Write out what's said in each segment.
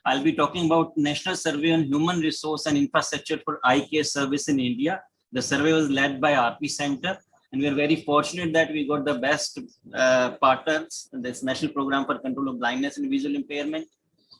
I'll be talking about National Survey on Human Resource and Infrastructure for Eye Care Service in India. The survey was led by RP Center, and we are very fortunate that we got the best partners in this National Program for Control of Blindness and Visual Impairment,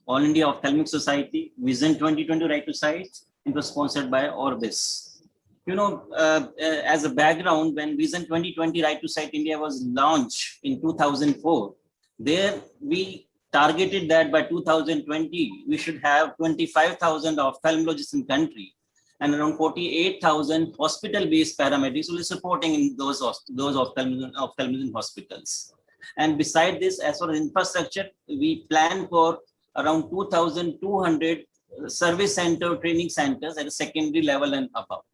All India Ophthalmic Society, Vision 2020 Right to Sight. It was sponsored by Orbis. As a background, when Vision 2020 Right to Sight India was launched in 2004, there we targeted that by 2020, we should have 25,000 ophthalmologists in country and around 48,000 hospital-based paramedics who are supporting in those ophthalmology hospitals. And beside this, as for infrastructure, we plan for around 2,200 service center training centers at a secondary level and above.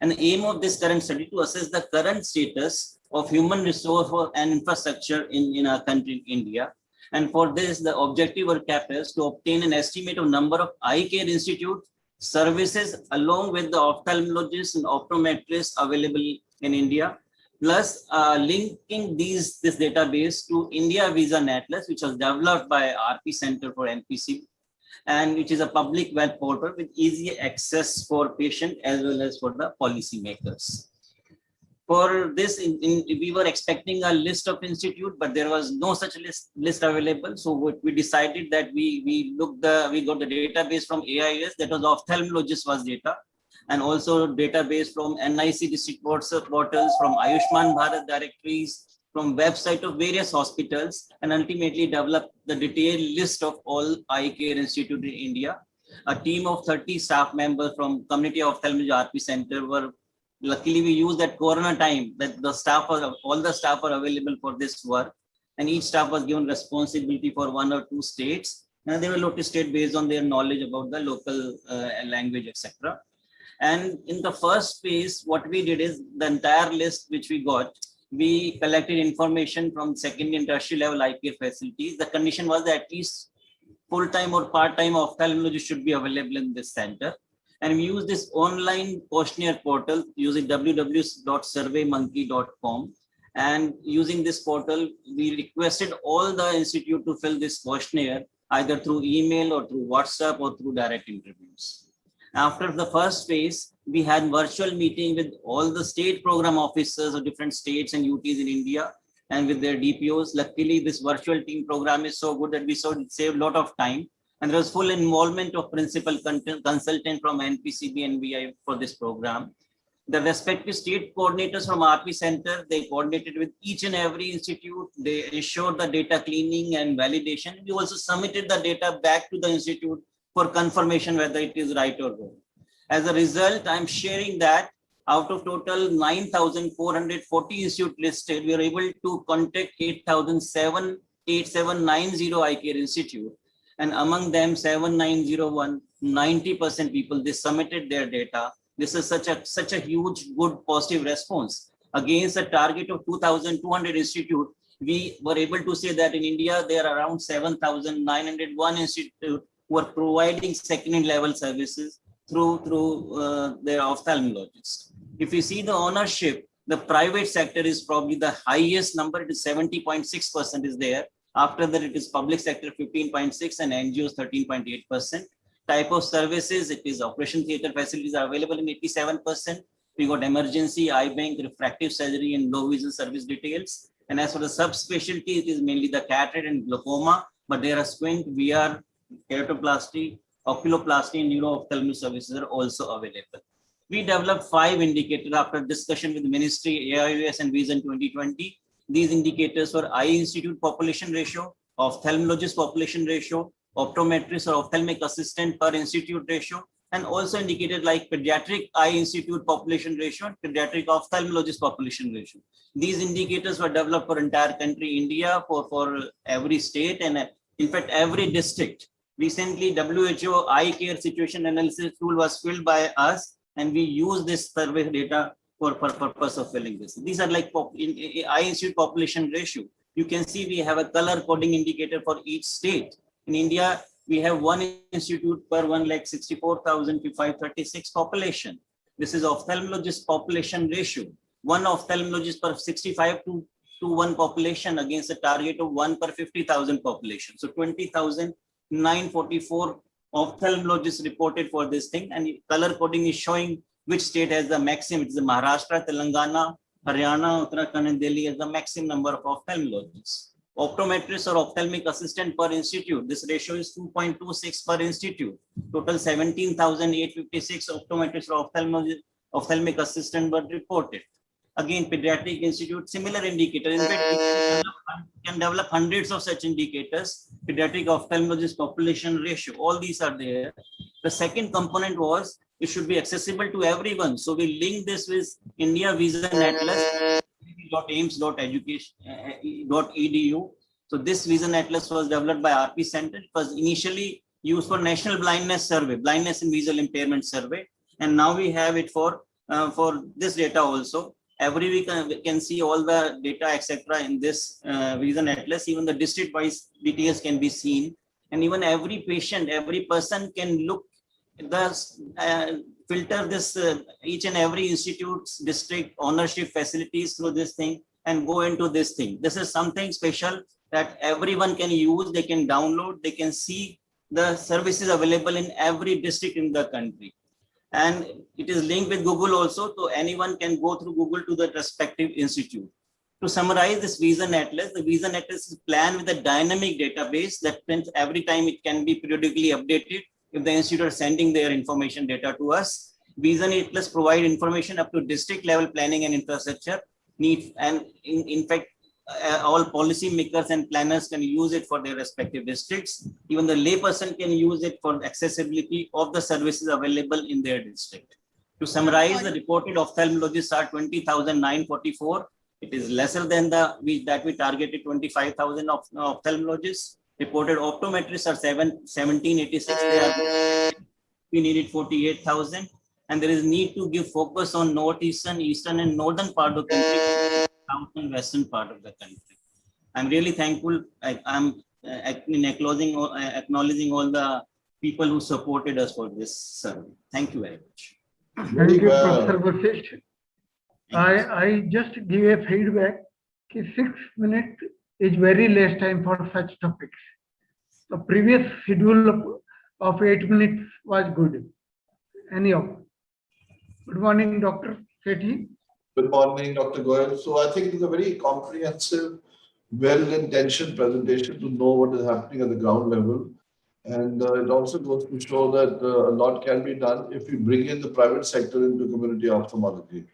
And the aim of this current study to assess the current status of human resource and infrastructure in our country, India. And for this, the objective or cap is to obtain an estimate of number of eye care institutes, services, along with the ophthalmologists and optometrists available in India, plus linking this database to India Vision Atlas, which was developed by RP Center for NPC, and which is a public web portal with easy access for patient as well as for the policy makers. For this, we were expecting a list of institute, but there was no such list available. So what we decided that we got the database from AIS, that was ophthalmologist was data, and also database from NIC district portals, from Ayushman Bharat directories, from website of various hospitals, and ultimately developed the detailed list of all eye care institute in India. A team of 30 staff members from Community Ophthalmology RP Center were. Luckily, we used that Corona time that all the staff are available for this work, and each staff was given responsibility for 1 or 2 states, and they were allotted state based on their knowledge about the local language, etc. And in the first phase, what we did is the entire list which we got, we collected information from secondary and tertiary level eye care facilities. The condition was that at least full-time or part-time ophthalmology should be available in this center. And we use this online questionnaire portal using www.surveymonkey.com. And using this portal, we requested all the institute to fill this questionnaire either through email or through WhatsApp or through direct interviews. After the first phase, we had virtual meeting with all the state program officers of different states and UTs in India and with their DPOs. Luckily, this virtual team program is so good that we saved a lot of time. And there was full involvement of principal consultant from NPCB and VI for this program. The respective state coordinators from RP Center, they coordinated with each and every institute. They ensured the data cleaning and validation. We also submitted the data back to the institute for confirmation whether it is right or wrong. As a result, I'm sharing that out of total 9,440 institutes listed, we are able to contact 8,790 eye care institute. And among them, 7,901, 90% people, they submitted their data. This is such a huge, good, positive response. Against a target of 2,200 institute, we were able to say that in India, there are around 7,901 institutes who are providing second level services through their ophthalmologists. If you see the ownership, the private sector is probably the highest number. It is 70.6% is there. After that, it is public sector 15.6% and NGOs 13.8%. Type of services, it is operation theater facilities are available in 87%. We got emergency, eye bank, refractive surgery, and low vision service details. And as for the subspecialty, it is mainly the cataract and glaucoma, but there are squint, VR, keratoplasty, oculoplasty, and neuro-ophthalmic services are also available. We developed 5 indicators after discussion with the Ministry, AIOS, and Vision 2020. These indicators were eye institute population ratio, ophthalmologist population ratio, optometrist or ophthalmic assistant per institute ratio, and also indicated like pediatric eye institute population ratio and pediatric ophthalmologist population ratio. These indicators were developed for entire country, India, for every state, and in fact, every district. Recently, WHO eye care situation analysis tool was filled by us, and we use this survey data for purpose of filling this. These are like eye institute population ratio. You can see we have a color coding indicator for each state. In India, we have 1 institute per 1,64,536 population. This is ophthalmologist population ratio. 1 ophthalmologist per 65 to 1 population against a target of 1 per 50,000 population. So 20,944 ophthalmologists reported for this thing, and color coding is showing which state has the maximum. It's the Maharashtra, Telangana, Haryana, Uttarakhand, and Delhi has the maximum number of ophthalmologists. Optometrists or ophthalmic assistant per institute. This ratio is 2.26 per institute. Total 17,856 optometrists or ophthalmic assistant were reported. Again, pediatric institute, similar indicator. In fact, we can develop hundreds of such indicators. Pediatric ophthalmologist population ratio, all these are there. The second component was it should be accessible to everyone. So we link this with India Vision Atlas, .aims.education.edu. So this Vision Atlas was developed by RP Center. It was initially used for National Blindness Survey, Blindness and Visual Impairment Survey, and now we have it for this data also. Every week we can see all the data, etc. in this Vision Atlas. Even the district-wise details can be seen, and even every patient, every person can look filter this each and every institute's district ownership facilities through this thing and go into this thing. This is something special that everyone can use. They can download. They can see the services available in every district in the country. And it is linked with Google also, so anyone can go through Google to the respective institute. To summarize this Vision Atlas, the Vision Atlas is planned with a dynamic database that every time it can be periodically updated if the institute are sending their information data to us. Vision Atlas provide information up to district level planning and infrastructure needs, and in fact, all policy makers and planners can use it for their respective districts. Even the layperson can use it for accessibility of the services available in their district. To summarize, the reported ophthalmologists are 20,944. It is lesser than that we targeted 25,000 ophthalmologists. Reported optometrists are 1,786. We needed 48,000. And there is need to give focus on northeastern, eastern, and northern part of the country, south and western part of the country. I'm really thankful. I'm acknowledging all the people who supported us for this survey. Thank you very much. Thank you, Professor Vasisht. I just give a feedback. 6 minutes is very less time for such topics. The previous schedule of 8 minutes was good. Anyhow, good morning, Dr. Sethi. Good morning, Dr. Goyal. So I think it's a very comprehensive, well-intentioned presentation to know what is happening at the ground level. And it also goes to show that a lot can be done if we bring in the private sector into community ophthalmology.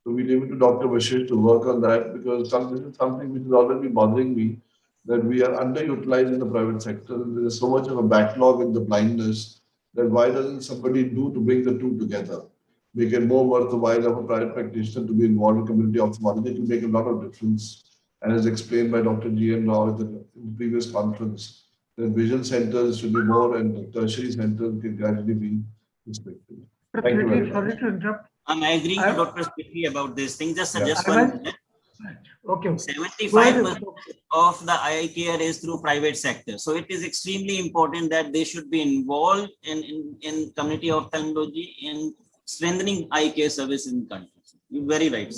So we leave it to Dr. Vasisht to work on that, because this is something which has always been bothering me, that we are underutilized in the private sector. And there is so much of a backlog in the blindness that why doesn't somebody do to bring the two together? Make it more worth the while of a private practitioner to be involved in community ophthalmology to make a lot of difference. And as explained by Dr. G.M. Rao in the previous conference, that vision centers should be more and tertiary centers can gradually be respected. Thank you very much. Sorry to interrupt. I'm agreeing with Dr. Sethi about this thing. Just suggest one minute. Okay. 75% of the eye care is through private sector. So it is extremely important that they should be involved in community ophthalmology in strengthening eye care service in the country. You're very right.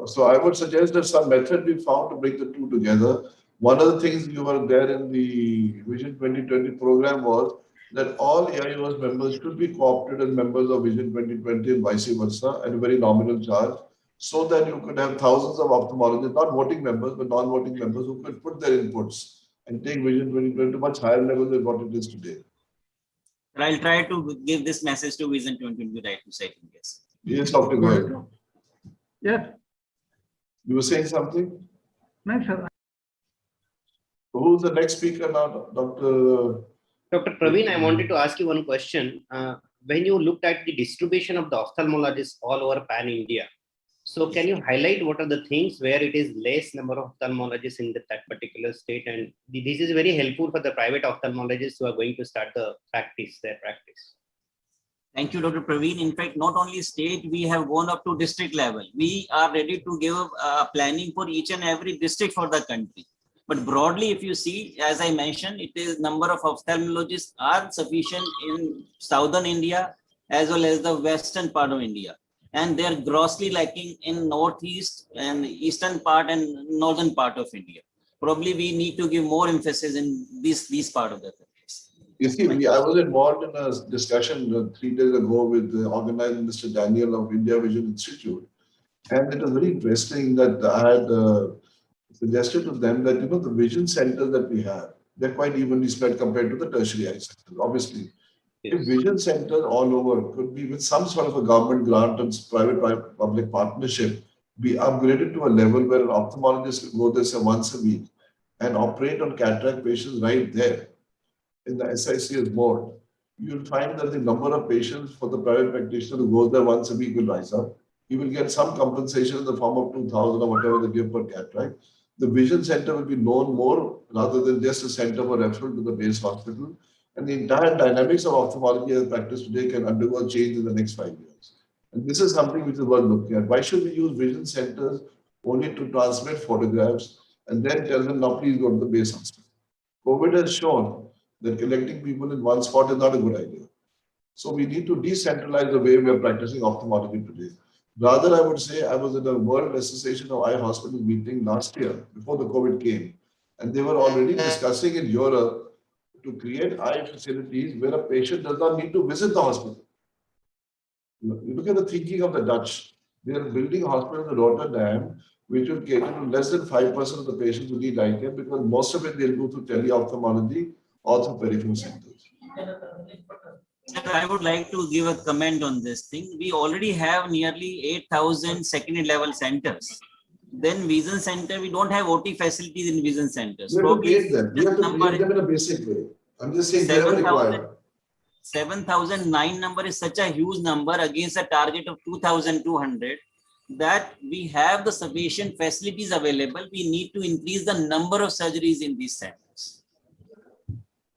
So I would suggest that some method be found to bring the two together. One of the things you were there in the Vision 2020 program was that all AIOS members should be co-opted as members of Vision 2020 and vice versa at a very nominal charge, so that you could have thousands of ophthalmologists, not voting members, but non-voting members who could put their inputs and take Vision 2020 to much higher level than what it is today. I'll try to give this message to Vision 2020 right to say yes. Yes, Dr. Goyal. Yes. You were saying something? No, sir. Who's the next speaker now, Dr. Dr. Praveen, I wanted to ask you one question. When you looked at the distribution of the ophthalmologists all over pan-India, so can you highlight what are the things where it is less number of ophthalmologists in that particular state? And this is very helpful for the private ophthalmologists who are going to start their practice. Thank you, Dr. Praveen. In fact, not only state, we have gone up to district level. We are ready to give planning for each and every district for the country. But broadly, if you see, as I mentioned, it is number of ophthalmologists are sufficient in southern India as well as the western part of India. And they are grossly lacking in northeast and eastern part and northern part of India. Probably we need to give more emphasis in these part of the countries. You see, I was involved in a discussion 3 days ago with the organizer, Mr. Daniel of India Vision Institute. And it was very interesting that I had suggested to them that, the vision centers that we have, they're quite evenly spread compared to the tertiary eye centers. Obviously, if Yes. vision centers all over could be with some sort of a government grant and private-public partnership, be upgraded to a level where an ophthalmologist can go there say once a week and operate on cataract patients right there in the SICS mode, you'll find that the number of patients for the private practitioner who goes there once a week will rise up. He will get some compensation in the form of 2,000 or whatever they give per cataract. The vision center will be known more rather than just a center for referral to the base hospital. And the entire dynamics of ophthalmology as practice today can undergo change in the next 5 years. And this is something which is worth looking at. Why should we use vision centers only to transmit photographs and then tell them, now please go to the base hospital? COVID has shown that collecting people in one spot is not a good idea. So we need to decentralize the way we are practicing ophthalmology today. Rather, I would say I was at a World Association of Eye Hospital meeting last year before the COVID came, and they were already discussing in Europe to create eye facilities where a patient does not need to visit the hospital. You look at the thinking of the Dutch. They are building hospitals in Rotterdam, which will cater to less than 5% of the patients who need eye care because most of it they'll do through teleophthalmology or through peripheral centers. Sir, I would like to give a comment on this thing. We already have nearly 8,000 secondary level centers. Then vision center, we don't have OT facilities in vision centers. We have to Probably create them. We have to number create them in a basic way. I'm just saying they are 7,000 required. 7,009 number is such a huge number against a target of 2,200 that we have the sufficient facilities available. We need to increase the number of surgeries in these centers.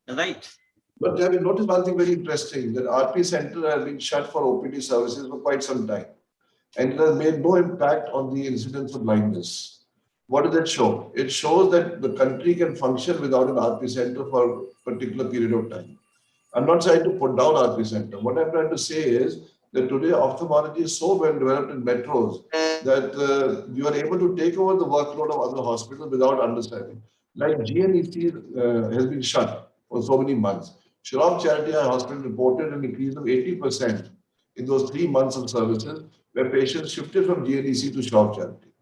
Right? But have you noticed one thing very interesting, that RP center has been shut for OPD services for quite some time. And it has made no impact on the incidence of blindness. What does that show? It shows that the country can function without an RP center for a particular period of time. I'm not trying to put down RP center. What I'm trying to say is that today ophthalmology is so well developed in metros that you are able to take over the workload of other hospitals without understanding. Like GNEC has been shut for so many months. Shroff Charity Eye Hospital reported an increase of 80% in those 3 months of services where patients shifted from GNEC to Shroff Charity.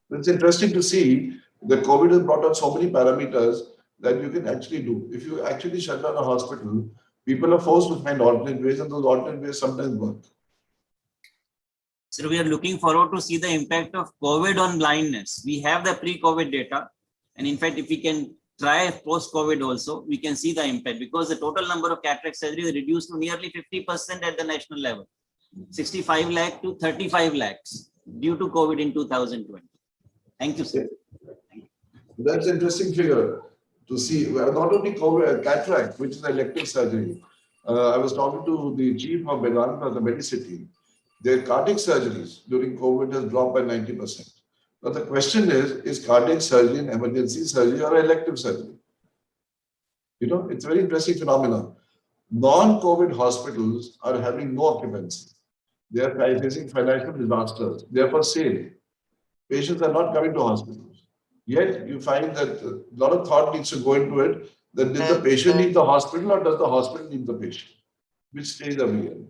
It's interesting to see that COVID has brought out so many parameters that you can actually do. If you actually shut down a hospital, people are forced to find alternate ways, and those alternate ways sometimes work. So we are looking forward to see the impact of COVID on blindness. We have the pre-COVID data. And in fact, if we can try post-COVID also, we can see the impact because the total number of cataract surgeries reduced to nearly 50% at the national level, 65 lakh to 35 lakhs due to COVID in 2020. Thank you, sir. That's an interesting figure to see. Well, not only COVID, cataract, which is an elective surgery. I was talking to the chief of Vedanta, the Medicity. Their cardiac surgeries during COVID has dropped by 90%. Now the question is cardiac surgery an emergency surgery or elective surgery? It's a very interesting phenomenon. Non-COVID hospitals are having no occupancy. They are facing financial disasters. They are for sale. Patients are not coming to hospitals. Yet you find that a lot of thought needs to go into it. That does the patient need the hospital or does the hospital need the patient? Which stage are we in?